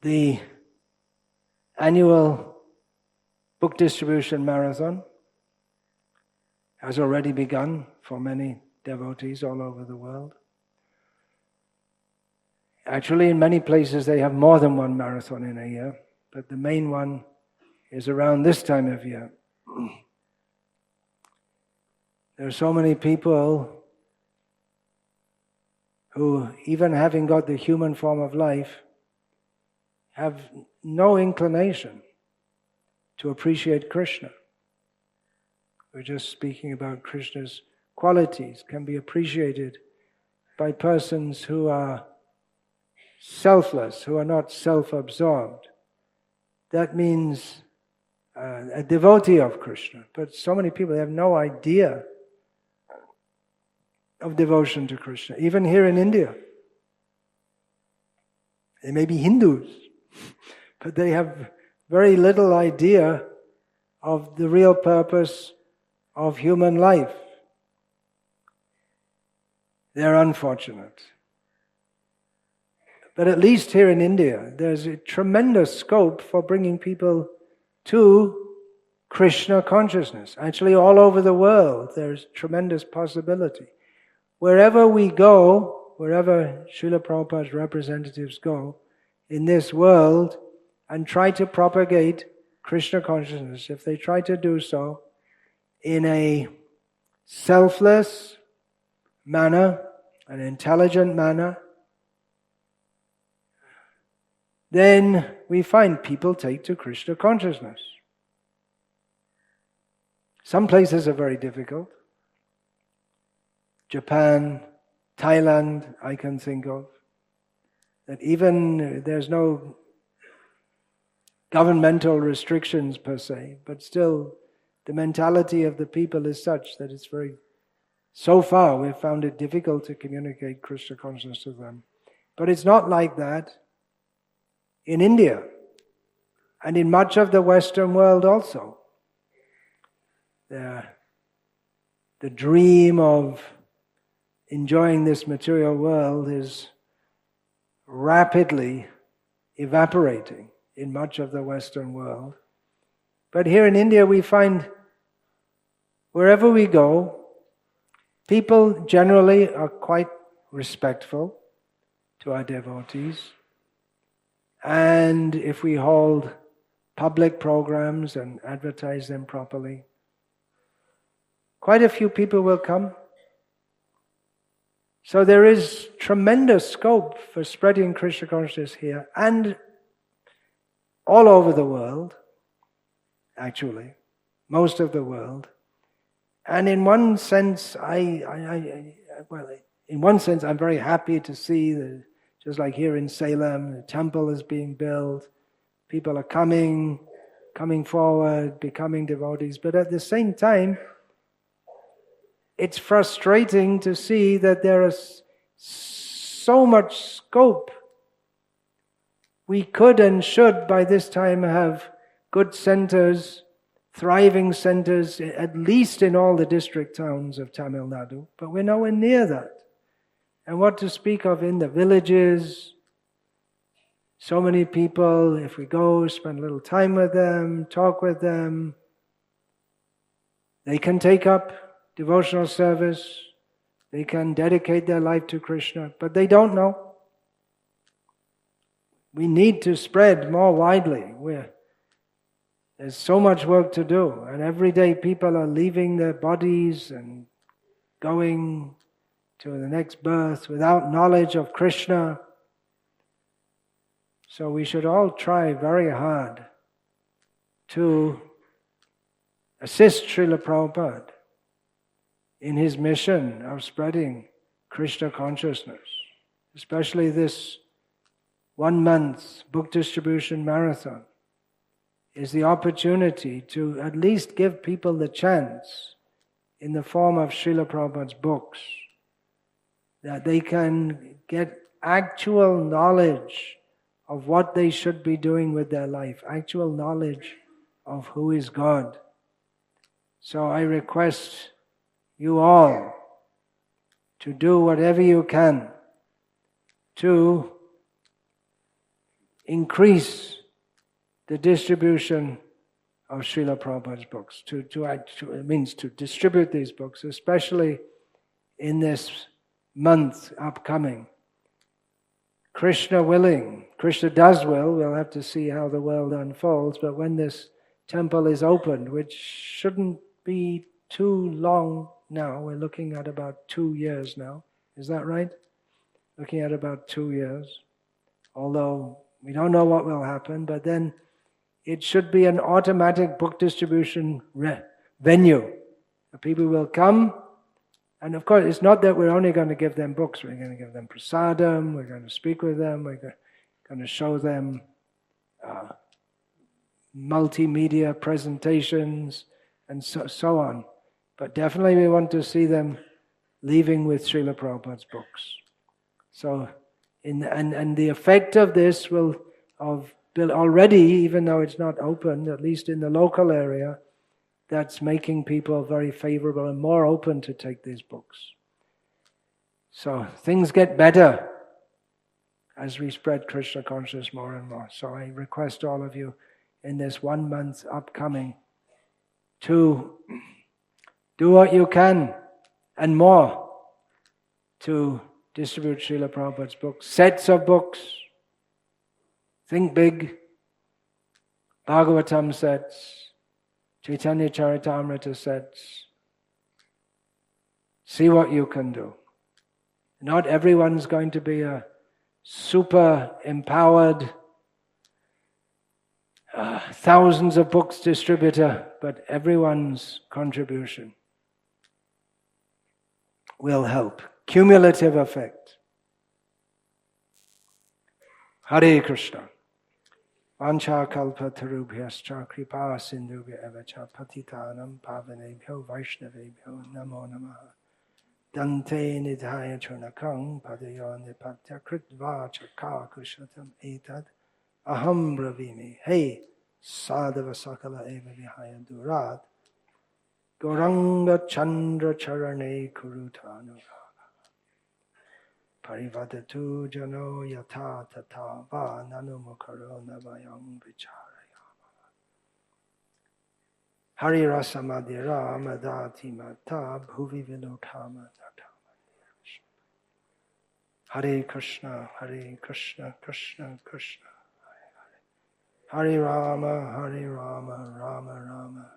The annual book distribution marathon has already begun for many devotees all over the world. Actually, in many places they have more than one marathon in a year, but the main one is around this time of year. There are so many people who, even having got the human form of life, have no inclination to appreciate Krishna. We're just speaking about Krishna's qualities, can be appreciated by persons who are selfless, who are not self-absorbed. That means a devotee of Krishna. But so many people have no idea of devotion to Krishna. Even here in India, they may be Hindus, but they have very little idea of the real purpose of human life. They're unfortunate. But at least here in India, there's a tremendous scope for bringing people to Krishna consciousness. Actually, all over the world, there's tremendous possibility. Wherever we go, wherever Srila Prabhupada's representatives go in this world and try to propagate Krishna consciousness, if they try to do so in a selfless manner, an intelligent manner, then we find people take to Krishna consciousness. Some places are very difficult. Japan, Thailand, I can think of. That even there's no governmental restrictions per se, but still the mentality of the people is such that it's very, so far we've found it difficult to communicate Krishna consciousness to them. But it's not like that in India and in much of the Western world also. The dream of enjoying this material world is rapidly evaporating in much of the Western world. But here in India we find wherever we go, people generally are quite respectful to our devotees. And if we hold public programs and advertise them properly, quite a few people will come. So there is tremendous scope for spreading Krishna consciousness here and all over the world, actually, most of the world. And in one sense, I'm very happy to see that, just like here in Salem, the temple is being built, people are coming forward, becoming devotees. But at the same time, it's frustrating to see that there is so much scope. We could and should by this time have good centers, thriving centers, at least in all the district towns of Tamil Nadu, but we're nowhere near that. And what to speak of in the villages? So many people, if we go, spend a little time with them, talk with them, they can take up devotional service, they can dedicate their life to Krishna, but they don't know. We need to spread more widely. There's so much work to do, and every day people are leaving their bodies and going to the next birth without knowledge of Krishna. So we should all try very hard to assist Srila Prabhupada in his mission of spreading Krishna consciousness, especially this 1 month book distribution marathon is the opportunity to at least give people the chance in the form of Srila Prabhupada's books that they can get actual knowledge of what they should be doing with their life, actual knowledge of who is God. So I request you all to do whatever you can to increase the distribution of Srila Prabhupada's books, it means to distribute these books, especially in this month upcoming. Krishna willing, Krishna does will, we'll have to see how the world unfolds, but when this temple is opened, which shouldn't be too long now, we're looking at about 2 years now, is that right? Looking at about 2 years, although we don't know what will happen, but then it should be an automatic book distribution venue. The people will come, and of course it's not that we're only going to give them books, we're going to give them prasadam, we're going to speak with them, we're going to show them multimedia presentations and so on. But definitely we want to see them leaving with Srila Prabhupada's books. So, and the effect of this will already, even though it's not open, at least in the local area, that's making people very favorable and more open to take these books. So things get better as we spread Krishna consciousness more and more. So I request all of you in this 1 month upcoming to do what you can and more to distribute Srila Prabhupada's books, sets of books. Think big. Bhagavatam sets, Chaitanya Charitamrita sets. See what you can do. Not everyone's going to be a super empowered thousands of books distributor, but everyone's contribution will help. Cumulative effect. Hare Krishna. Vancha kalpa tarubhyascha kripa sindhubhya evacha patitanam pavanebhyo vaishnavebhyo namo namaha. Dante nidhaya chunakam padayo nipatya kritva chaka kushatam etad aham bravimi. Hey sadhava sakala eva vihaya durat Gauranga Chandra Charane Kurutanu Parivadatu Jano Yata Tata Va Nanumukaro Navayam Vicharayama Hari Rasa Madhira Madati Mata Bhuvi Vilotama Hare Krishna, Hare Krishna, Krishna Krishna, Hare Hare Rama, Rama Rama.